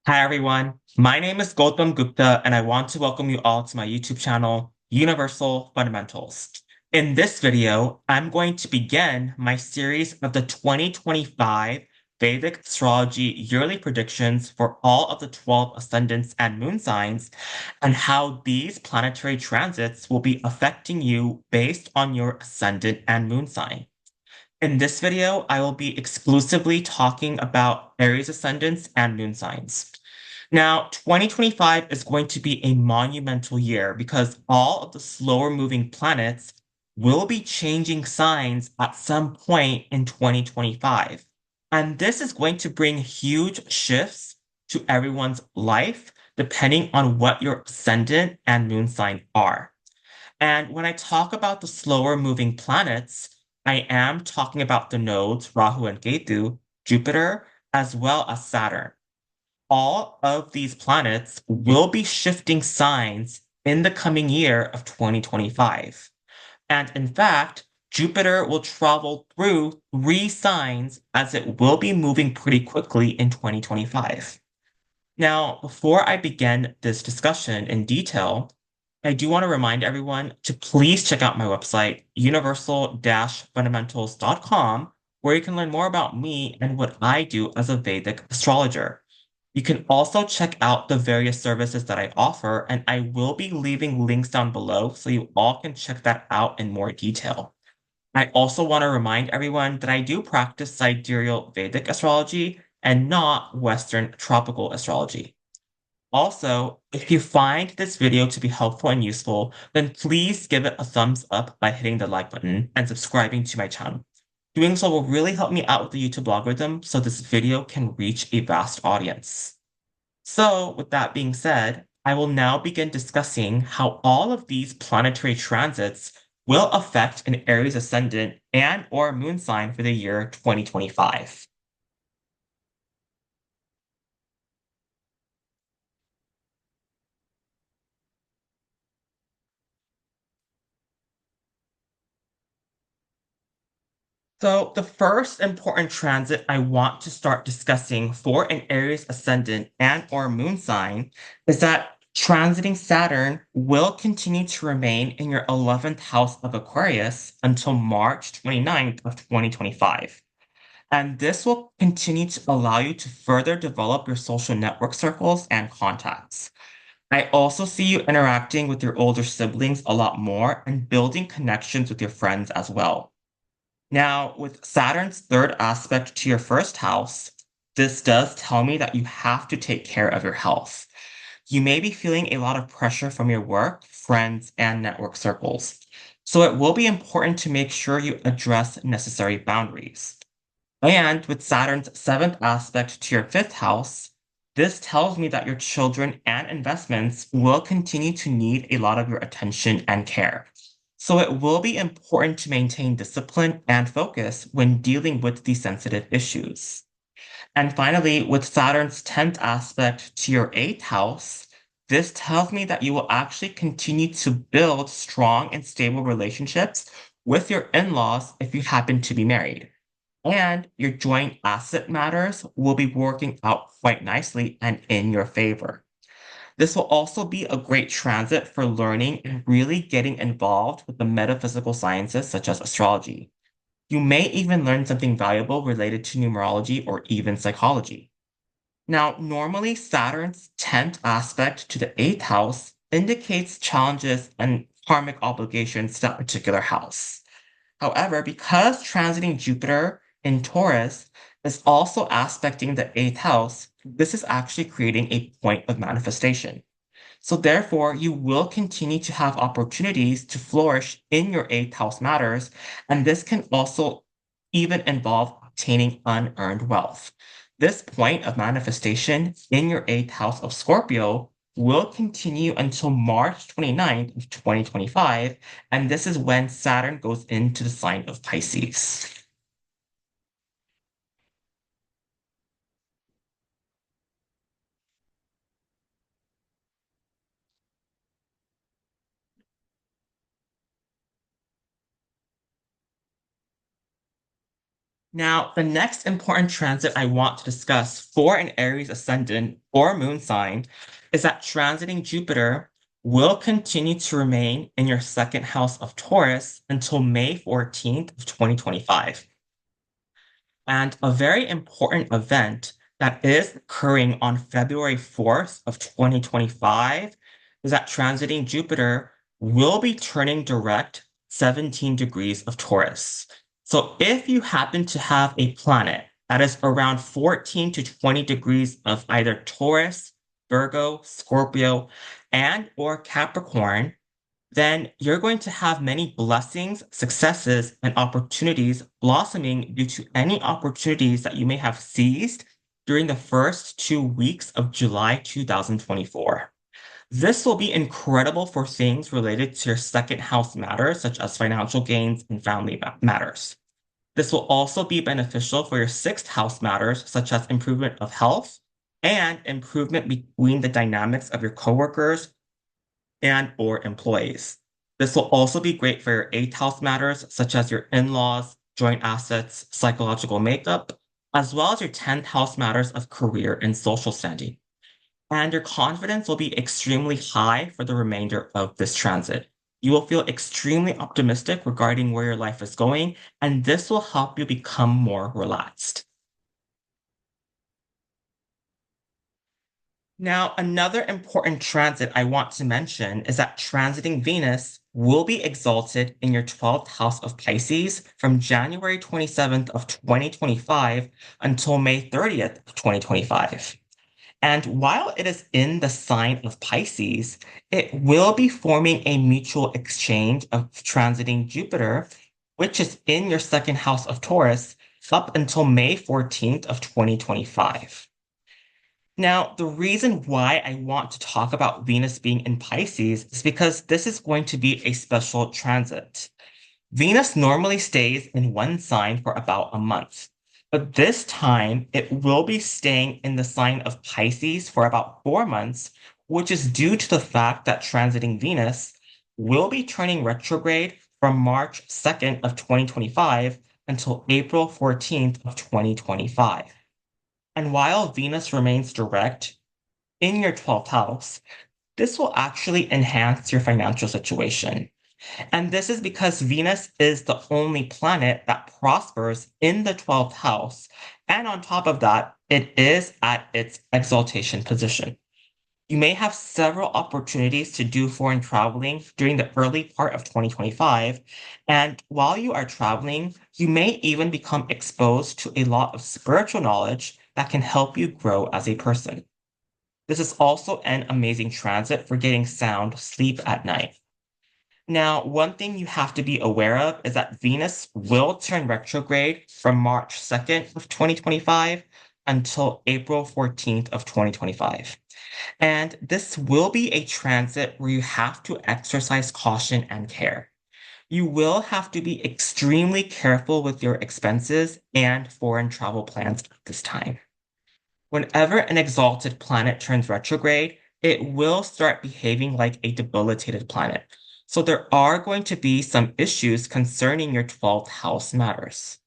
Hi everyone, my name is Gautam Gupta and I want to welcome you all to my YouTube channel, Universal Fundamentals. In this video, I'm going to begin my series of the 2025 Vedic Astrology yearly predictions for all of the 12 ascendants and moon signs and how these planetary transits will be affecting you based on your ascendant and moon sign. In this video, I will be exclusively talking about Aries ascendants and moon signs. Now, 2025 is going to be a monumental year because all of the slower moving planets will be changing signs at some point in 2025. And this is going to bring huge shifts to everyone's life, depending on what your ascendant and moon sign are. And when I talk about the slower moving planets, I am talking about the nodes Rahu and Ketu, Jupiter, as well as Saturn. All of these planets will be shifting signs in the coming year of 2025. And in fact, Jupiter will travel through three signs as it will be moving pretty quickly in 2025. Now, before I begin this discussion in detail, I do want to remind everyone to please check out my website, universal-fundamentals.com, where you can learn more about me and what I do as a Vedic astrologer. You can also check out the various services that I offer, and I will be leaving links down below so you all can check that out in more detail. I also want to remind everyone that I do practice sidereal Vedic astrology and not Western tropical astrology. Also, if you find this video to be helpful and useful, then please give it a thumbs up by hitting the like button and subscribing to my channel. Doing so will really help me out with the YouTube algorithm so this video can reach a vast audience. So, with that being said, I will now begin discussing how all of these planetary transits will affect an Aries ascendant and or moon sign for the year 2025. So, the first important transit I want to start discussing for an Aries ascendant and or moon sign is that transiting Saturn will continue to remain in your 11th house of Aquarius until March 29th of 2025. And this will continue to allow you to further develop your social network circles and contacts. I also see you interacting with your older siblings a lot more and building connections with your friends as well. Now, with Saturn's third aspect to your first house, this does tell me that you have to take care of your health. You may be feeling a lot of pressure from your work, friends, and network circles. So it will be important to make sure you address necessary boundaries. And with Saturn's seventh aspect to your fifth house, this tells me that your children and investments will continue to need a lot of your attention and care. So it will be important to maintain discipline and focus when dealing with these sensitive issues. And finally, with Saturn's 10th aspect to your eighth house, this tells me that you will actually continue to build strong and stable relationships with your in laws if you happen to be married. And your joint asset matters will be working out quite nicely and in your favor. This will also be a great transit for learning and really getting involved with the metaphysical sciences such as astrology. You may even learn something valuable related to numerology or even psychology. Now, normally Saturn's 10th aspect to the 8th house indicates challenges and karmic obligations to that particular house. However, because transiting Jupiter in Taurus is also aspecting the eighth house, this is actually creating a point of manifestation. So, therefore, you will continue to have opportunities to flourish in your eighth house matters, and this can also even involve obtaining unearned wealth. This point of manifestation in your eighth house of Scorpio will continue until March 29th of 2025, and this is when Saturn goes into the sign of Pisces. Now, the next important transit I want to discuss for an Aries ascendant or moon sign is that transiting Jupiter will continue to remain in your second house of Taurus until May 14th of 2025. And a very important event that is occurring on February 4th of 2025 is that transiting Jupiter will be turning direct 17 degrees of Taurus. So if you happen to have a planet that is around 14 to 20 degrees of either Taurus, Virgo, Scorpio, and or Capricorn, then you're going to have many blessings, successes, and opportunities blossoming due to any opportunities that you may have seized during the first 2 weeks of July 2024. This will be incredible for things related to your second house matters, such as financial gains and family matters. This will also be beneficial for your sixth house matters, such as improvement of health and improvement between the dynamics of your coworkers and or employees. This will also be great for your eighth house matters, such as your in-laws, joint assets, psychological makeup, as well as your 10th house matters of career and social standing. And your confidence will be extremely high for the remainder of this transit. You will feel extremely optimistic regarding where your life is going, and this will help you become more relaxed. Now, another important transit I want to mention is that transiting Venus will be exalted in your 12th house of Pisces from January 27th of 2025 until May 30th of 2025. And while it is in the sign of Pisces, it will be forming a mutual exchange of transiting Jupiter, which is in your second house of Taurus, up until May 14th of 2025. Now, the reason why I want to talk about Venus being in Pisces is because this is going to be a special transit. Venus normally stays in one sign for about a month, but this time it will be staying in the sign of Pisces for about 4 months, which is due to the fact that transiting Venus will be turning retrograde from March 2nd of 2025 until April 14th of 2025. And while Venus remains direct in your 12th house, this will actually enhance your financial situation. And this is because Venus is the only planet that prospers in the 12th house. And on top of that, it is at its exaltation position. You may have several opportunities to do foreign traveling during the early part of 2025. And while you are traveling, you may even become exposed to a lot of spiritual knowledge that can help you grow as a person. This is also an amazing transit for getting sound sleep at night. Now, one thing you have to be aware of is that Venus will turn retrograde from March 2nd of 2025 until April 14th of 2025. And this will be a transit where you have to exercise caution and care. You will have to be extremely careful with your expenses and foreign travel plans at this time. Whenever an exalted planet turns retrograde, it will start behaving like a debilitated planet. So there are going to be some issues concerning your 12th house matters.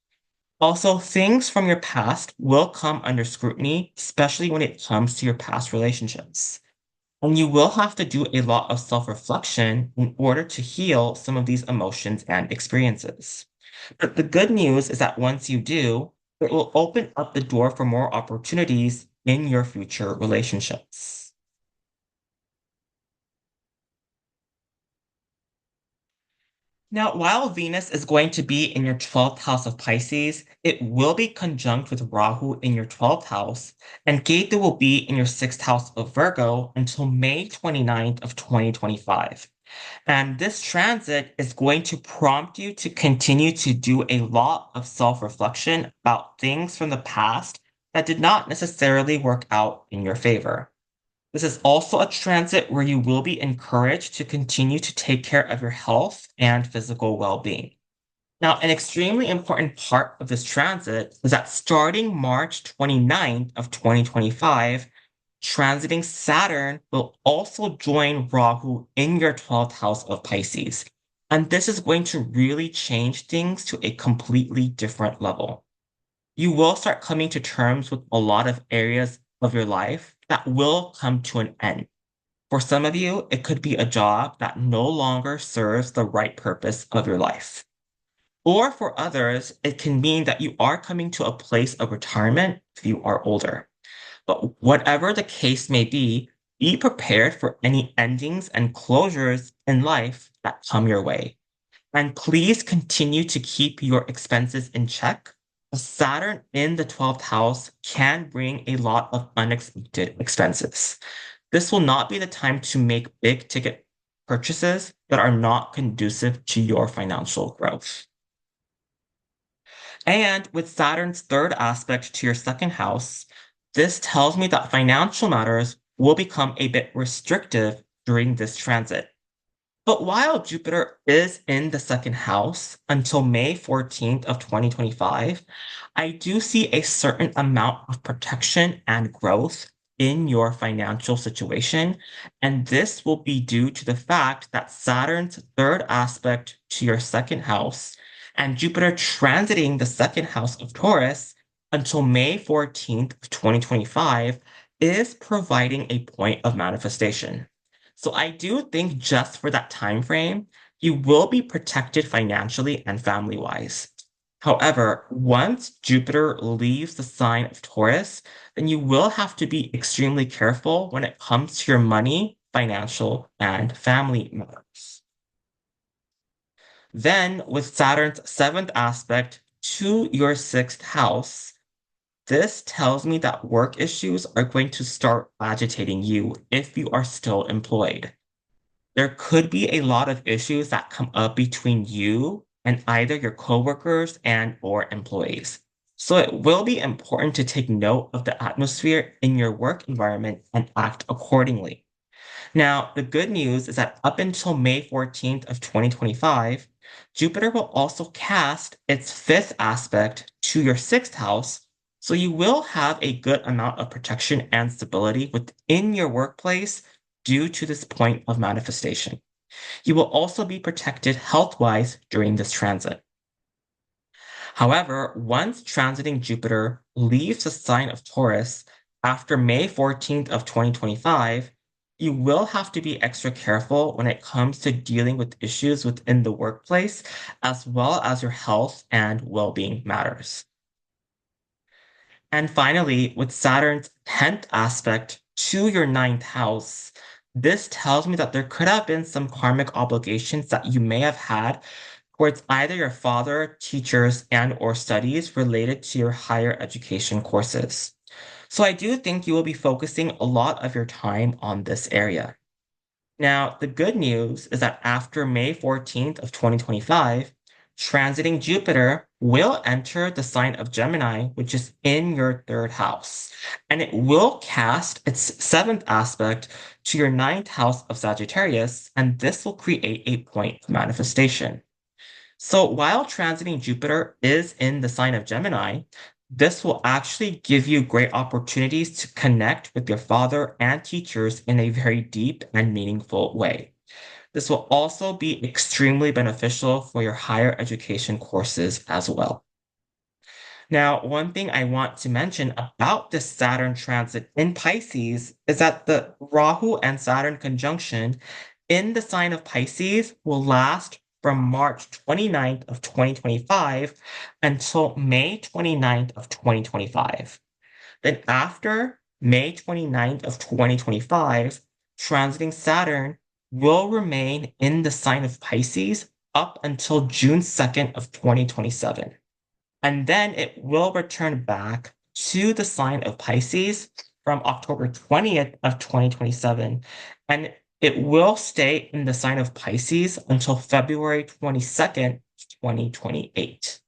Also, things from your past will come under scrutiny, especially when it comes to your past relationships. And you will have to do a lot of self-reflection in order to heal some of these emotions and experiences. But the good news is that once you do, it will open up the door for more opportunities in your future relationships. Now, while Venus is going to be in your 12th house of Pisces, it will be conjunct with Rahu in your 12th house, and Ketu will be in your 6th house of Virgo until May 29th of 2025. And this transit is going to prompt you to continue to do a lot of self-reflection about things from the past that did not necessarily work out in your favor. This is also a transit where you will be encouraged to continue to take care of your health and physical well-being. Now, an extremely important part of this transit is that starting March 29th of 2025, transiting Saturn will also join Rahu in your 12th house of Pisces. And this is going to really change things to a completely different level. you will start coming to terms with a lot of areas of your life that will come to an end. For some of you, it could be a job that no longer serves the right purpose of your life. Or for others, it can mean that you are coming to a place of retirement if you are older. But whatever the case may be prepared for any endings and closures in life that come your way. And please continue to keep your expenses in check. Saturn in the 12th house can bring a lot of unexpected expenses. This will not be the time to make big ticket purchases that are not conducive to your financial growth. And with Saturn's third aspect to your second house, this tells me that financial matters will become a bit restrictive during this transit. But while Jupiter is in the second house until May 14th of 2025, I do see a certain amount of protection and growth in your financial situation. And this will be due to the fact that Saturn's third aspect to your second house and Jupiter transiting the second house of Taurus until May 14th of 2025 is providing a point of manifestation. So I do think just for that time frame, you will be protected financially and family-wise. However, once Jupiter leaves the sign of Taurus, then you will have to be extremely careful when it comes to your money, financial, and family matters. Then, with Saturn's seventh aspect to your sixth house, this tells me that work issues are going to start agitating you if you are still employed. There could be a lot of issues that come up between you and either your coworkers and or employees. So it will be important to take note of the atmosphere in your work environment and act accordingly. Now, the good news is that up until May 14th of 2025, Jupiter will also cast its fifth aspect to your sixth house, so you will have a good amount of protection and stability within your workplace due to this point of manifestation. You will also be protected health-wise during this transit. However, once transiting Jupiter leaves the sign of Taurus after May 14th of 2025, you will have to be extra careful when it comes to dealing with issues within the workplace, as well as your health and well-being matters. And finally, with Saturn's 10th aspect to your ninth house, this tells me that there could have been some karmic obligations that you may have had towards either your father, teachers, and or studies related to your higher education courses. So I do think you will be focusing a lot of your time on this area. Now, the good news is that after May 14th of 2025, transiting Jupiter will enter the sign of Gemini, which is in your third house, and it will cast its seventh aspect to your ninth house of Sagittarius, and this will create a point of manifestation. So while transiting Jupiter is in the sign of Gemini, this will actually give you great opportunities to connect with your father and teachers in a very deep and meaningful way. This will also be extremely beneficial for your higher education courses as well. Now, one thing I want to mention about this Saturn transit in Pisces is that the Rahu and Saturn conjunction in the sign of Pisces will last from March 29th of 2025 until May 29th of 2025. Then after May 29th of 2025, transiting Saturn will remain in the sign of Pisces up until June 2nd of 2027. And then it will return back to the sign of Pisces from October 20th of 2027. And it will stay in the sign of Pisces until February 22nd, 2028.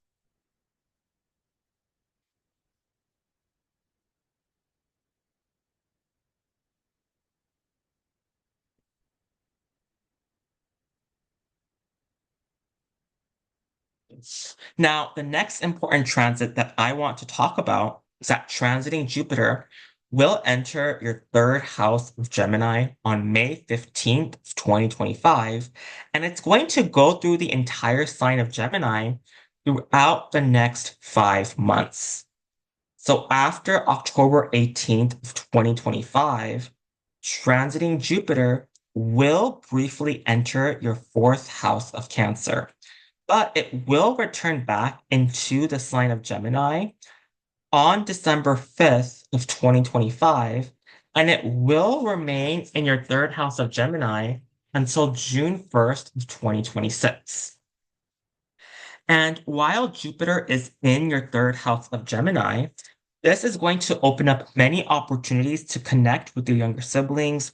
Now, the next important transit that I want to talk about is that transiting Jupiter will enter your third house of Gemini on May 15th, 2025, and it's going to go through the entire sign of Gemini throughout the next 5 months. So after October 18th of 2025, transiting Jupiter will briefly enter your fourth house of Cancer, but it will return back into the sign of Gemini on December 5th of 2025, and it will remain in your third house of Gemini until June 1st of 2026. And while Jupiter is in your third house of Gemini, this is going to open up many opportunities to connect with your younger siblings,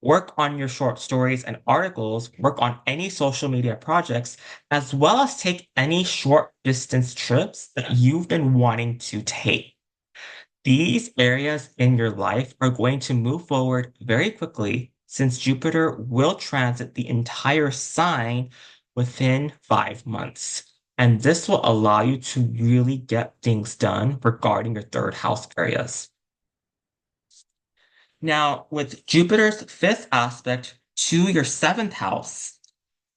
work on your short stories and articles, work on any social media projects, as well as take any short distance trips that you've been wanting to take. These areas in your life are going to move forward very quickly since Jupiter will transit the entire sign within 5 months. And this will allow you to really get things done regarding your third house areas. Now, with Jupiter's fifth aspect to your seventh house,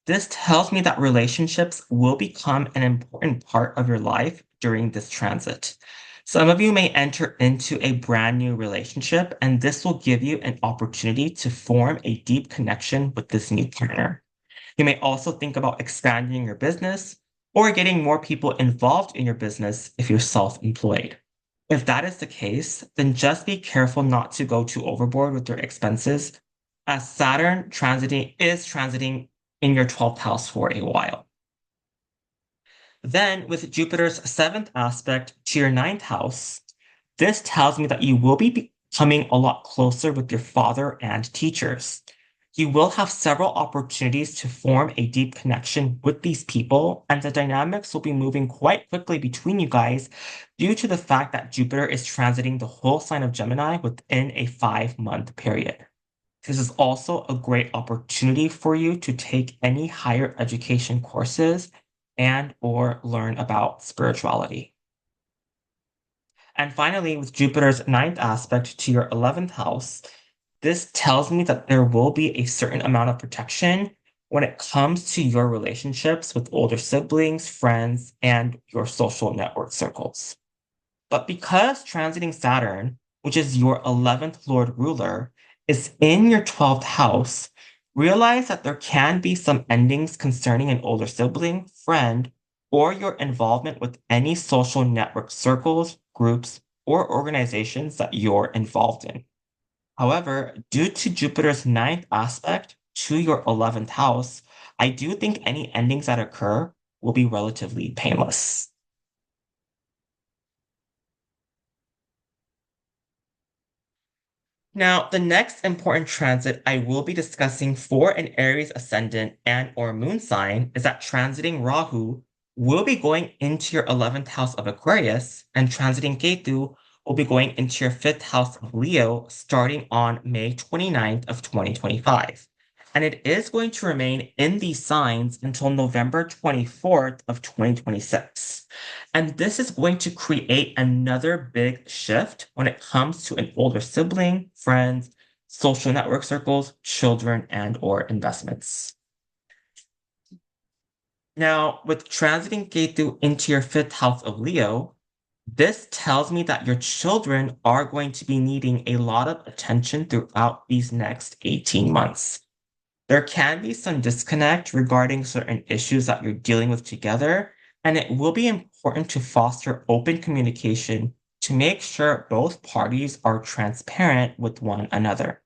this tells me that relationships will become an important part of your life during this transit. Some of you may enter into a brand new relationship, and this will give you an opportunity to form a deep connection with this new partner. You may also think about expanding your business or getting more people involved in your business if you're self-employed. If that is the case, then just be careful not to go too overboard with your expenses, as Saturn is transiting in your 12th house for a while. Then, with Jupiter's seventh aspect to your ninth house, this tells me that you will be becoming a lot closer with your father and teachers. You will have several opportunities to form a deep connection with these people, and the dynamics will be moving quite quickly between you guys due to the fact that Jupiter is transiting the whole sign of Gemini within a 5-month period. This is also a great opportunity for you to take any higher education courses and or learn about spirituality. And finally, with Jupiter's ninth aspect to your 11th house, this tells me that there will be a certain amount of protection when it comes to your relationships with older siblings, friends, and your social network circles. But because transiting Saturn, which is your 11th Lord ruler, is in your 12th house, realize that there can be some endings concerning an older sibling, friend, or your involvement with any social network circles, groups, or organizations that you're involved in. However, due to Jupiter's ninth aspect to your 11th house, I do think any endings that occur will be relatively painless. Now, the next important transit I will be discussing for an Aries ascendant and or moon sign is that transiting Rahu will be going into your 11th house of Aquarius, and transiting Ketu will be going into your 5th house of Leo starting on May 29th of 2025. And it is going to remain in these signs until November 24th of 2026. And this is going to create another big shift when it comes to an older sibling, friends, social network circles, children, and or investments. Now, with transiting Ketu into your 5th house of Leo, this tells me that your children are going to be needing a lot of attention throughout these next 18 months. There can be some disconnect regarding certain issues that you're dealing with together, and it will be important to foster open communication to make sure both parties are transparent with one another.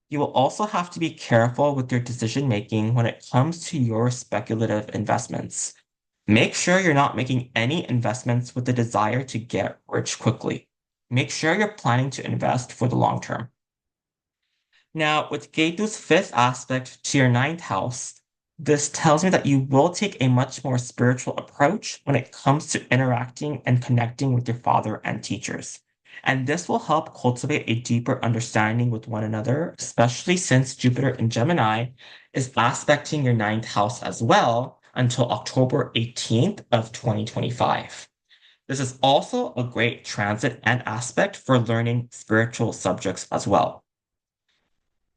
You will also have to be careful with your decision making when it comes to your speculative investments. Make sure you're not making any investments with the desire to get rich quickly. Make sure you're planning to invest for the long term. Now, with Ketu's fifth aspect to your ninth house, this tells me that you will take a much more spiritual approach when it comes to interacting and connecting with your father and teachers. And this will help cultivate a deeper understanding with one another, especially since Jupiter in Gemini is aspecting your ninth house as well until October 18th of 2025. This is also a great transit and aspect for learning spiritual subjects as well.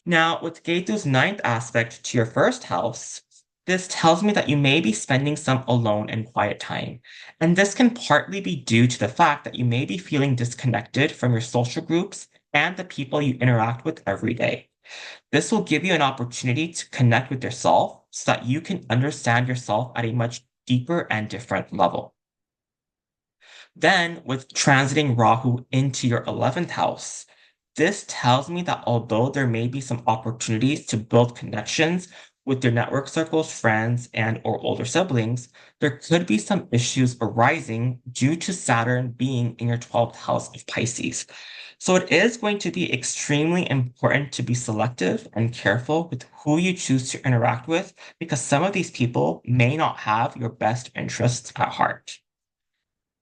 Now, with Ketu's ninth aspect to your first house, This tells me that you may be spending some alone and quiet time. And this can partly be due to the fact that you may be feeling disconnected from your social groups and the people you interact with every day. This will give you an opportunity to connect with yourself so that you can understand yourself at a much deeper and different level. Then, with transiting Rahu into your 11th house, this tells me that although there may be some opportunities to build connections with your network circles, friends, and or older siblings, there could be some issues arising due to Saturn being in your 12th house of Pisces. So it is going to be extremely important to be selective and careful with who you choose to interact with because some of these people may not have your best interests at heart.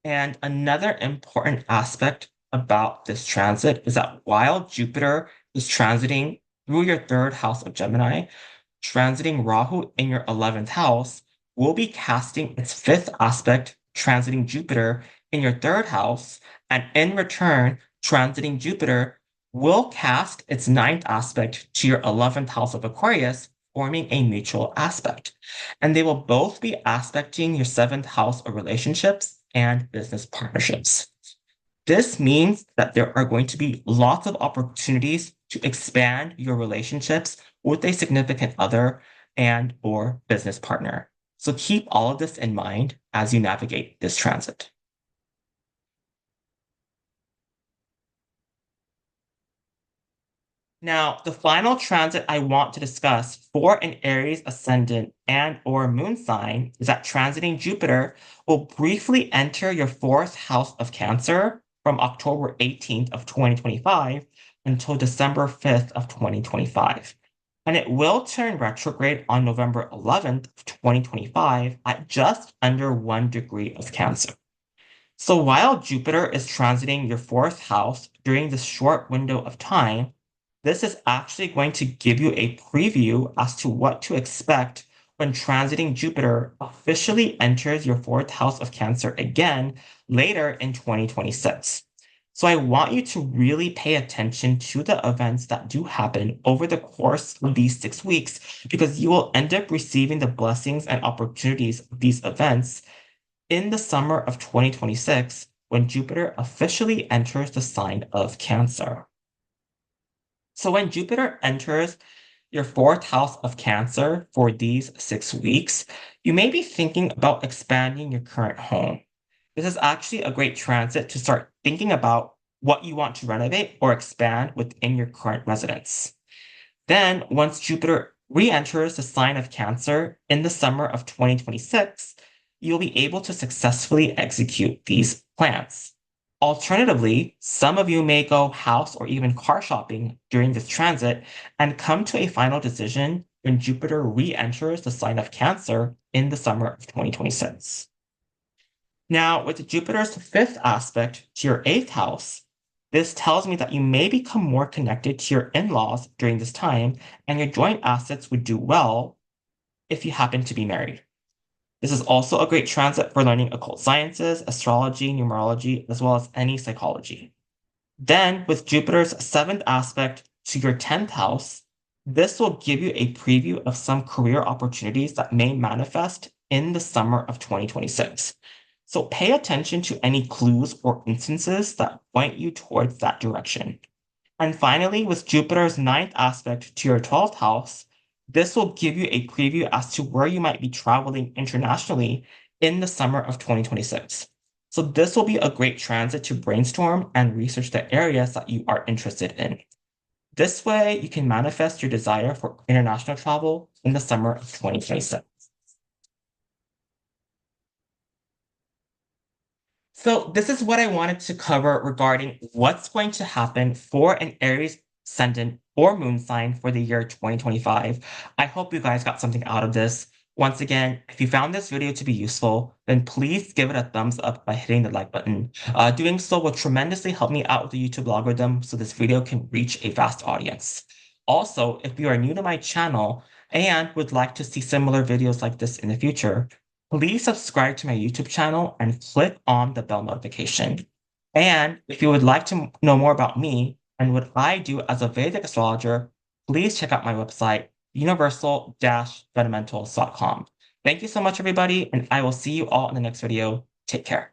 And another important aspect about this transit is that while Jupiter is transiting through your third house of Gemini, transiting Rahu in your 11th house will be casting its fifth aspect, transiting Jupiter in your third house. And in return, transiting Jupiter will cast its ninth aspect to your 11th house of Aquarius, forming a mutual aspect. And they will both be aspecting your seventh house of relationships and business partnerships. This means that there are going to be lots of opportunities to expand your relationships with a significant other and or business partner. So keep all of this in mind as you navigate this transit. Now, the final transit I want to discuss for an Aries ascendant and or moon sign is that transiting Jupiter will briefly enter your fourth house of Cancer from October 18th of 2025 until December 5th of 2025. And it will turn retrograde on November 11th of 2025 at just under 1 degree of Cancer. So while Jupiter is transiting your fourth house during this short window of time, this is actually going to give you a preview as to what to expect when transiting Jupiter officially enters your fourth house of Cancer again later in 2026. So I want you to really pay attention to the events that do happen over the course of these 6 weeks because you will end up receiving the blessings and opportunities of these events in the summer of 2026 when Jupiter officially enters the sign of Cancer. So when Jupiter enters your fourth house of Cancer for these 6 weeks, you may be thinking about expanding your current home. This is actually a great transit to start thinking about what you want to renovate or expand within your current residence. Then, once Jupiter re-enters the sign of Cancer in the summer of 2026, you'll be able to successfully execute these plans. Alternatively, some of you may go house or even car shopping during this transit and come to a final decision when Jupiter re-enters the sign of Cancer in the summer of 2026. Now, with Jupiter's fifth aspect to your eighth house, this tells me that you may become more connected to your in-laws during this time, and your joint assets would do well if you happen to be married. This is also a great transit for learning occult sciences, astrology, numerology, as well as any psychology. Then, with Jupiter's seventh aspect to your 10th house, this will give you a preview of some career opportunities that may manifest in the summer of 2026. So pay attention to any clues or instances that point you towards that direction. And finally, with Jupiter's ninth aspect to your 12th house, this will give you a preview as to where you might be traveling internationally in the summer of 2026. So this will be a great transit to brainstorm and research the areas that you are interested in. This way, you can manifest your desire for international travel in the summer of 2026. So this is what I wanted to cover regarding what's going to happen for an Aries ascendant or moon sign for the year 2025. I hope you guys got something out of this. Once again, if you found this video to be useful, then please give it a thumbs up by hitting the like button. Doing so will tremendously help me out with the YouTube algorithm so this video can reach a vast audience. Also, if you are new to my channel and would like to see similar videos like this in the future, please subscribe to my YouTube channel and click on the bell notification. And if you would like to know more about me and what I do as a Vedic astrologer, please check out my website, universal-fundamentals.com. Thank you so much, everybody, and I will see you all in the next video. Take care.